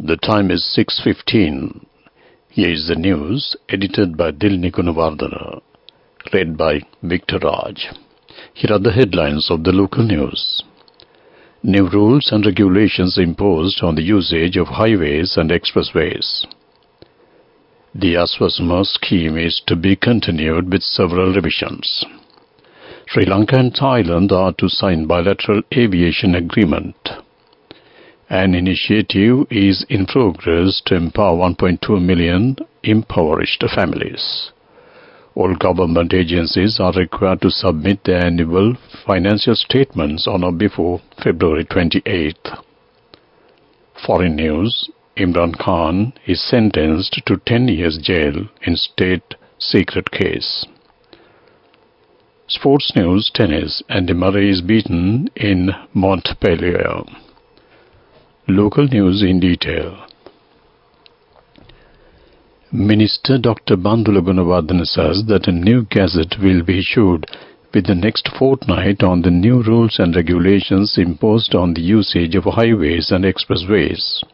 The time is 6:15. Here is the news, edited by Dilni Gunawardana, read by Victor Raj. Here are the headlines of the local news. New rules and regulations imposed on the usage of highways and expressways. The Aswasama scheme is to be continued with several revisions. Sri Lanka and Thailand are to sign bilateral aviation agreement. An initiative is in progress to empower 1.2 million impoverished families. All government agencies are required to submit their annual financial statements on or before February 28th. Foreign news: Imran Khan is sentenced to 10 years jail in state secret case. Sports news: tennis, Andy Murray is beaten in Montpellier. Local news in detail. Minister Dr. Bandula Gunawardana says that a new gazette will be issued with the next fortnight on the new rules and regulations imposed on the usage of highways and expressways.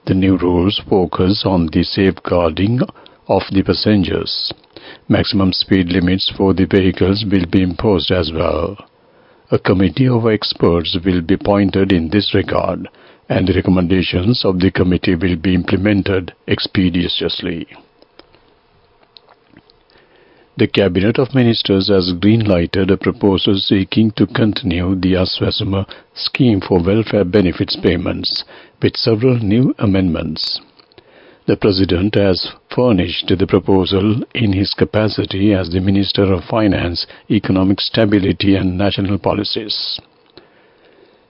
The new rules focus on the safeguarding of the passengers. Maximum speed limits for the vehicles will be imposed as well. A committee of experts will be appointed in this regard, and the recommendations of the committee will be implemented expeditiously. The Cabinet of Ministers has green-lighted a proposal seeking to continue the Aswasama scheme for welfare benefits payments with several new amendments. The President has furnished the proposal in his capacity as the Minister of Finance, Economic Stability and National Policies.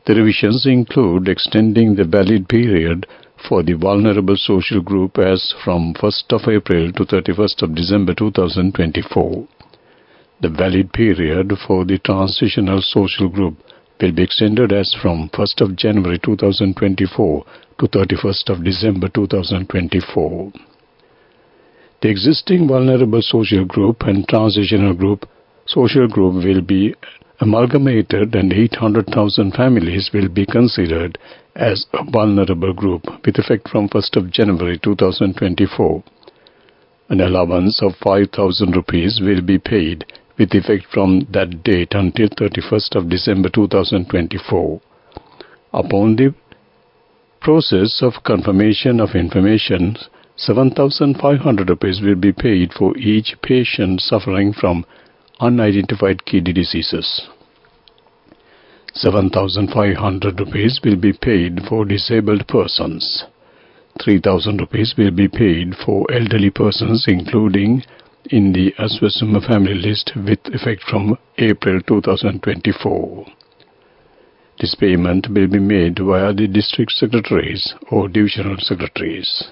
The revisions include extending the valid period for the vulnerable social group as from 1st of April to 31st of December 2024. The valid period for the transitional social group will be extended as from 1st of January 2024 to 31st of December 2024. The existing vulnerable social group and transitional social group will be amalgamated, and 800,000 families will be considered as a vulnerable group with effect from 1st of January 2024. An allowance of 5,000 rupees will be paid with effect from that date until 31st of December 2024. Upon the process of confirmation of information, 7,500 rupees will be paid for each patient suffering from unidentified kidney diseases. 7,500 rupees will be paid for disabled persons. 3,000 rupees will be paid for elderly persons, including in the Aswasama family list with effect from April 2024. This payment will be made via the district secretaries or divisional secretaries.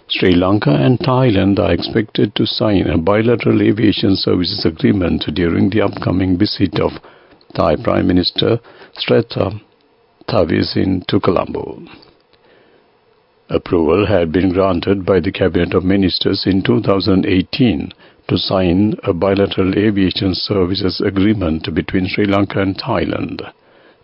Sri Lanka and Thailand are expected to sign a bilateral aviation services agreement during the upcoming visit of Thai Prime Minister Srettha Thavisin to Colombo. Approval had been granted by the Cabinet of Ministers in 2018 to sign a bilateral aviation services agreement between Sri Lanka and Thailand.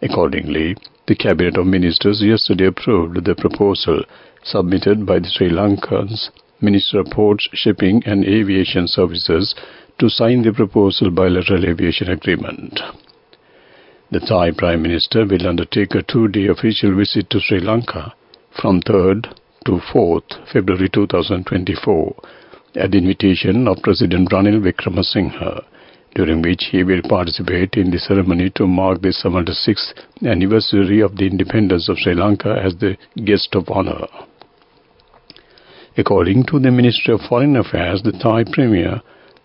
Accordingly, the Cabinet of Ministers yesterday approved the proposal submitted by the Sri Lankan's Minister of Ports, Shipping and Aviation Services to sign the proposal bilateral aviation agreement. The Thai Prime Minister will undertake a 2-day official visit to Sri Lanka from 3rd to 4th February 2024 at the invitation of President Ranil Wickremesinghe, during which he will participate in the ceremony to mark the 76th anniversary of the independence of Sri Lanka as the guest of honor. According to the Ministry of Foreign Affairs, the Thai Premier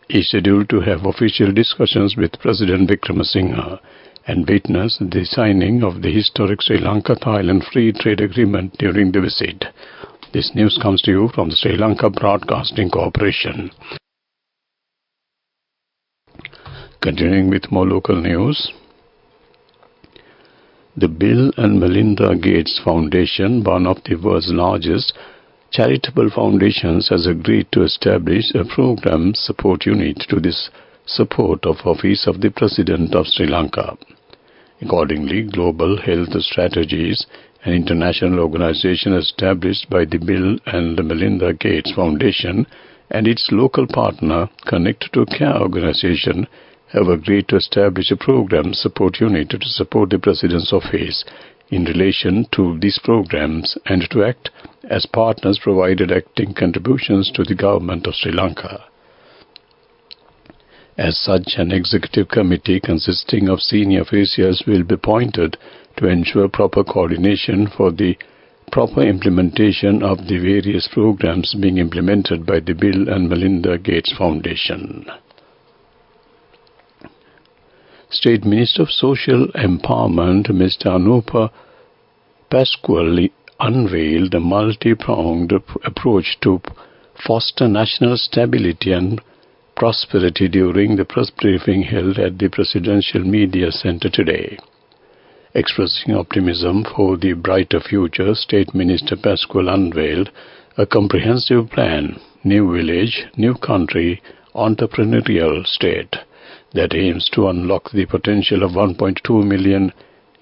is scheduled to have official discussions with President Wickremesinghe and witness the signing of the historic Sri Lanka-Thailand Free Trade Agreement during the visit. This news comes to you from the Sri Lanka Broadcasting Corporation. Continuing with more local news. The Bill and Melinda Gates Foundation, one of the world's largest charitable foundations, has agreed to establish a program support unit to this support of Office of the President of Sri Lanka. Accordingly, global health strategies, an international organization established by the Bill and Melinda Gates Foundation and its local partner, Connect to Care organization, have agreed to establish a program support unit to support the President's office in relation to these programs and to act as partners provided acting contributions to the government of Sri Lanka. As such, an executive committee consisting of senior officials will be appointed to ensure proper coordination for the proper implementation of the various programs being implemented by the Bill and Melinda Gates Foundation. State Minister of Social Empowerment, Mr. Anupa Pasquale, unveiled a multi-pronged approach to foster national stability and prosperity during the press briefing held at the Presidential Media Center today. Expressing optimism for the brighter future, State Minister Pasquale unveiled a comprehensive plan, New Village, New Country, Entrepreneurial State, that aims to unlock the potential of 1.2 million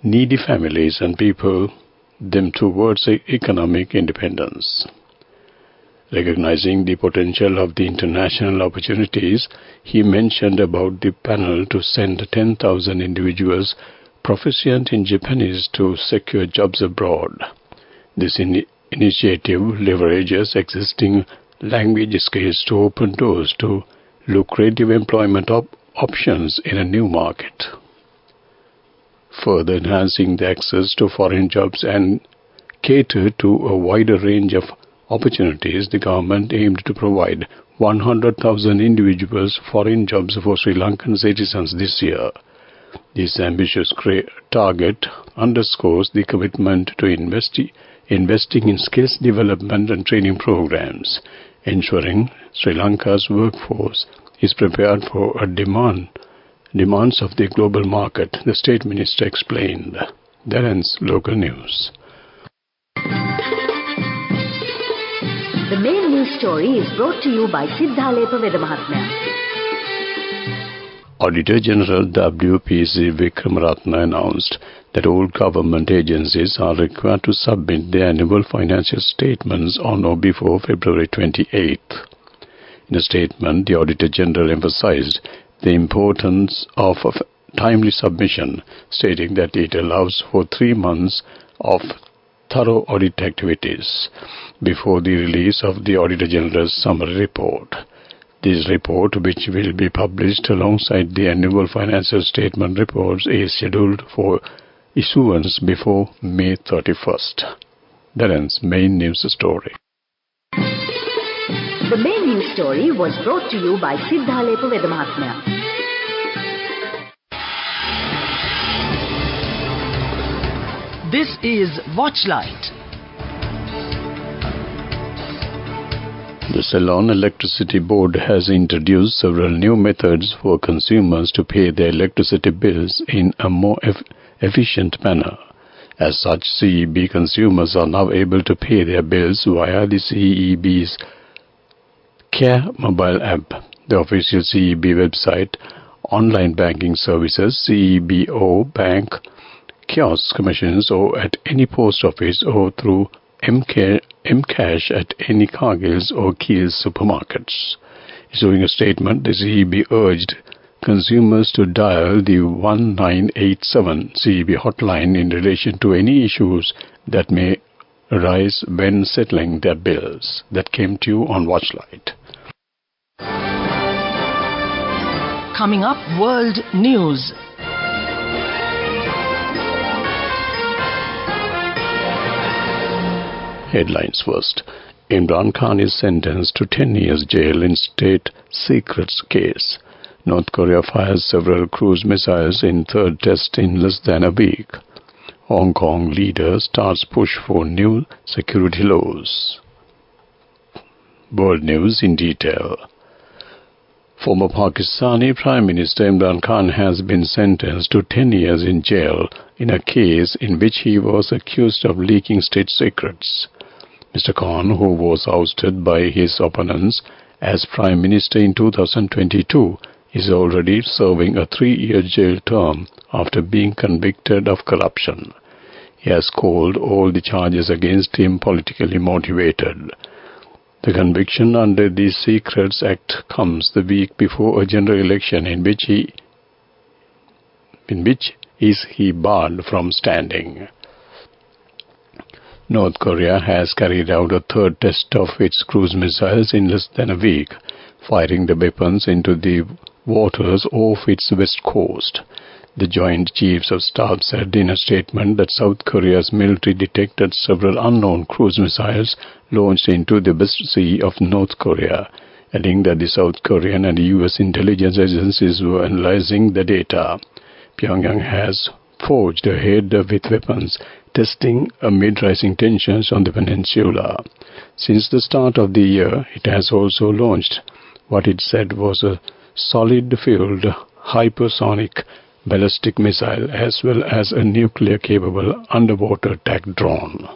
needy families and people them towards economic independence. Recognizing the potential of the international opportunities, he mentioned about the panel to send 10,000 individuals proficient in Japanese to secure jobs abroad. This initiative leverages existing language skills to open doors to lucrative employment options in a new market. Further enhancing the access to foreign jobs and cater to a wider range of opportunities, the government aimed to provide 100,000 individuals foreign jobs for Sri Lankan citizens this year. This ambitious target underscores the commitment to investing in skills development and training programs, ensuring Sri Lanka's workforce is prepared for demands of the global market, the State Minister explained. That ends local news. The main news story is brought to you by Sinhala Vedamahatmya. Auditor General WPC Vikramaratne announced that all government agencies are required to submit their annual financial statements on or before February 28th. In a statement, the Auditor General emphasized the importance of timely submission, stating that it allows for 3 months of thorough audit activities before the release of the Auditor General's summary report. This report, which will be published alongside the annual financial statement reports, is scheduled for issuance before May 31st. That ends main news story. The main news story was brought to you by Sinhala Vedamahatmya. This is Watchlight. The Ceylon Electricity Board has introduced several new methods for consumers to pay their electricity bills in a more efficient manner. As such, CEB consumers are now able to pay their bills via the CEB's Care mobile app, the official CEB website, online banking services, CEBO Bank, kiosk machines, or at any post office, or through Mcash at any Cargills or Keels supermarkets. Issuing a statement, the CEB urged consumers to dial the 1987 CEB hotline in relation to any issues that may arise when settling their bills. That came to you on Watchlight. Coming up, World News. Headlines first. Imran Khan is sentenced to 10 years jail in state secrets case. North Korea fires several cruise missiles in third test in less than a week. Hong Kong leader starts push for new security laws. World News in detail. Former Pakistani Prime Minister Imran Khan has been sentenced to 10 years in jail in a case in which he was accused of leaking state secrets. Mr. Khan, who was ousted by his opponents as Prime Minister in 2022, is already serving a 3-year jail term after being convicted of corruption. He has called all the charges against him politically motivated. The conviction under the Secrets Act comes the week before a general election in which he barred from standing. North Korea has carried out a third test of its cruise missiles in less than a week, firing the weapons into the waters off its west coast. The Joint Chiefs of Staff said in a statement that South Korea's military detected several unknown cruise missiles launched into the West Sea of North Korea, adding that the South Korean and U.S. intelligence agencies were analyzing the data. Pyongyang has forged ahead with weapons testing amid rising tensions on the peninsula. Since the start of the year, it has also launched what it said was a solid-fueled hypersonic ballistic missile as well as a nuclear-capable underwater attack drone.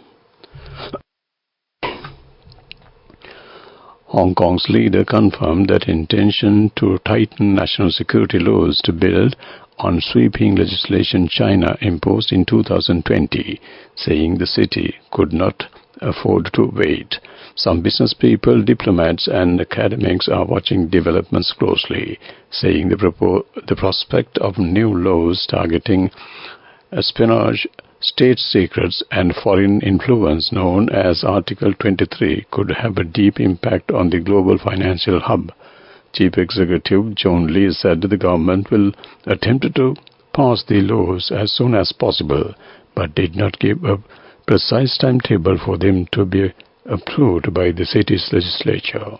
Hong Kong's leader confirmed that intention to tighten national security laws to build on sweeping legislation China imposed in 2020, saying the city could not afford to wait. Some business people, diplomats and academics are watching developments closely, saying the prospect of new laws targeting espionage, state secrets and foreign influence known as Article 23 could have a deep impact on the global financial hub. Chief Executive John Lee said the government will attempt to pass the laws as soon as possible, but did not give a precise timetable for them to be approved by the city's legislature.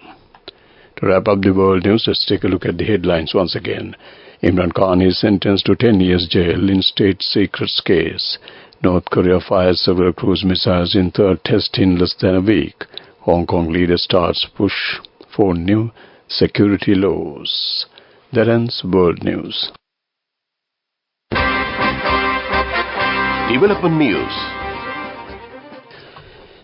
To wrap up the world news, let's take a look at the headlines once again. Imran Khan is sentenced to 10 years jail in state secrets case. North Korea fires several cruise missiles in third test in less than a week. Hong Kong leader starts push for new security laws. That ends world news. Development news.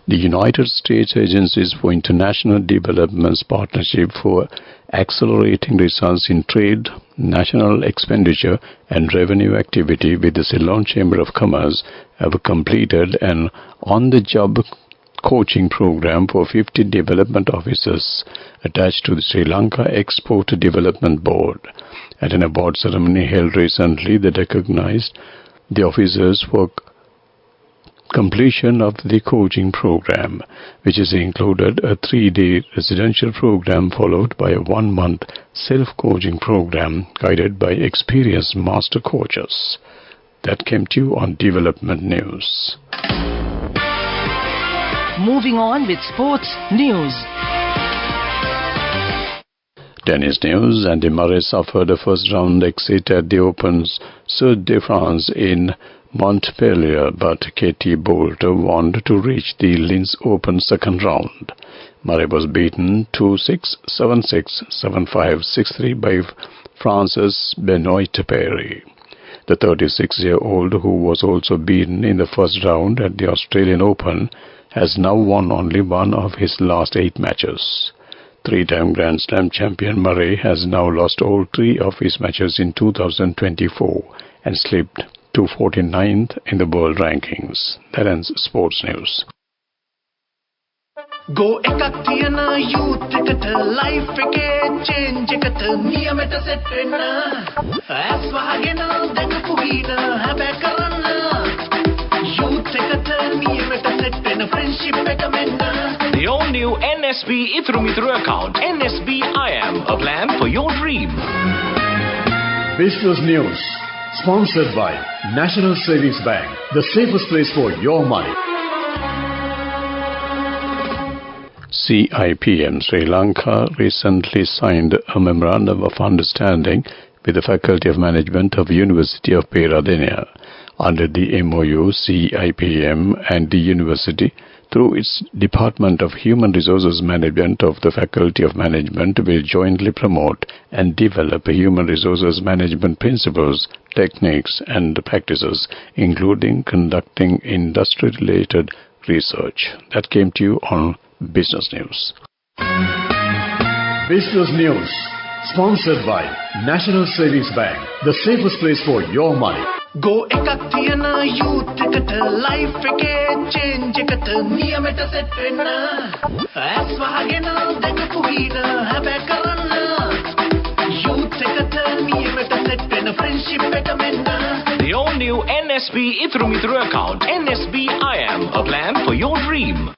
The United States Agencies for International Development's partnership for accelerating results in trade, national expenditure and revenue activity with the Ceylon Chamber of Commerce have completed an on-the-job coaching program for 50 development officers attached to the Sri Lanka Export Development Board. At an award ceremony held recently that recognized the officers for completion of the coaching program, which has included a 3-day residential program followed by a 1-month self-coaching program guided by experienced master coaches. That came to you on Development News. Moving on with sports news. Tennis news. Andy Murray suffered a first-round exit at the Open's Stade de France in Montpellier, but Katie Boulter won to reach the Linz Open second round. Murray was beaten 2-6, 7-6, 7-5, 6-3 by France's Benoit Paire. The 36-year-old, who was also beaten in the first round at the Australian Open, has now won only one of his last 8 matches. 3-time Grand Slam champion Murray has now lost all 3 of his matches in 2024 and slipped to 49th in the world rankings. That ends sports news. Go ekatiyana youth ekat life eke change ekat niyamata set wenna as wahagena dakapu hina habe karanna youth ekat niyamata set wenna friendship eka menna. The all-new NSB Ithru Mithru account, NSB IM, a plan for your dream. Business News, sponsored by National Savings Bank, the safest place for your money. CIPM Sri Lanka recently signed a Memorandum of Understanding with the Faculty of Management of University of Peradeniya. Under the MOU, CIPM and the university, through its Department of Human Resources Management of the Faculty of Management, will jointly promote and develop human resources management principles, techniques and practices, including conducting industry-related research. That came to you on Business News. Business News, Sponsored by National Savings Bank, the safest place for your money. Go එකක් තියන youth එකට life එකේ change එකට නියමෙට set වෙන්න ඇස් වහගෙන දැකපු හින හැබැයි කරන්න youth එකට නියමෙට set වෙන friendship එක මෙන්න. The all-new NSB Ithru account. NSB IM, a plan for your dream.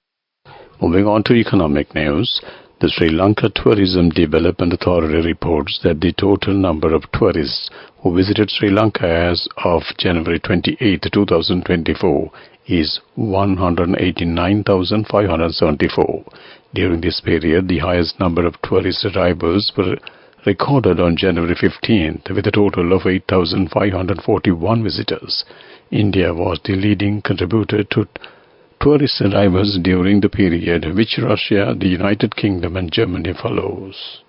Moving on to economic news, the Sri Lanka Tourism Development Authority reports that the total number of tourists who visited Sri Lanka as of January 28, 2024 is 189,574. During this period, the highest number of tourist arrivals were recorded on January 15th with a total of 8,541 visitors. India was the leading contributor to tourist arrivals during the period, which Russia, the United Kingdom and Germany follows.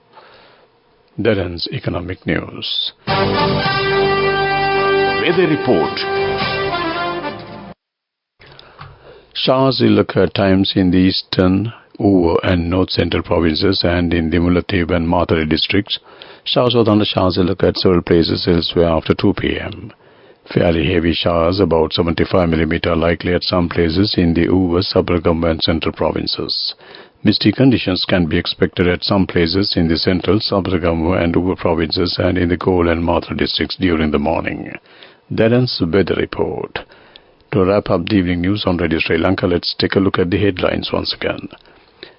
That ends economic news. Weather report. Showers will occur at times in the eastern, Uva and north central provinces and in the Mullaitivu and Matare districts. Showers or thunder showers will occur at several places elsewhere after 2 p.m. Fairly heavy showers, about 75 mm, are likely at some places in the Uva, Sabargam and central provinces. Misty conditions can be expected at some places in the central, Sabargam and Uva provinces and in the Galle and Matare districts during the morning. That ends the weather report. To wrap up the evening news on Radio Sri Lanka, let's take a look at the headlines once again.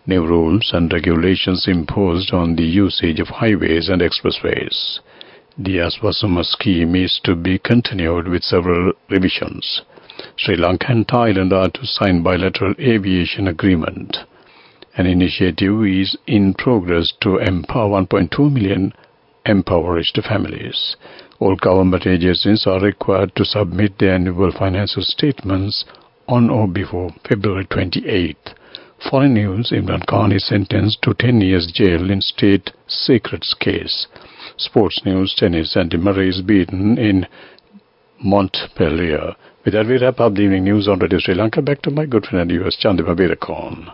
New rules and regulations imposed on the usage of highways and expressways. The Aswasama scheme is to be continued with several revisions. Sri Lanka and Thailand are to sign bilateral aviation agreement. An initiative is in progress to empower 1.2 million impoverished families. All government agencies are required to submit their annual financial statements on or before February 28th. Foreign news, Imran Khan is sentenced to 10 years jail in state secrets case. Sports news, tennis, Andy Murray is beaten in Montpellier. With that, we wrap up the evening news on Radio Sri Lanka. Back to my good friend and US Chandima Veerakorn.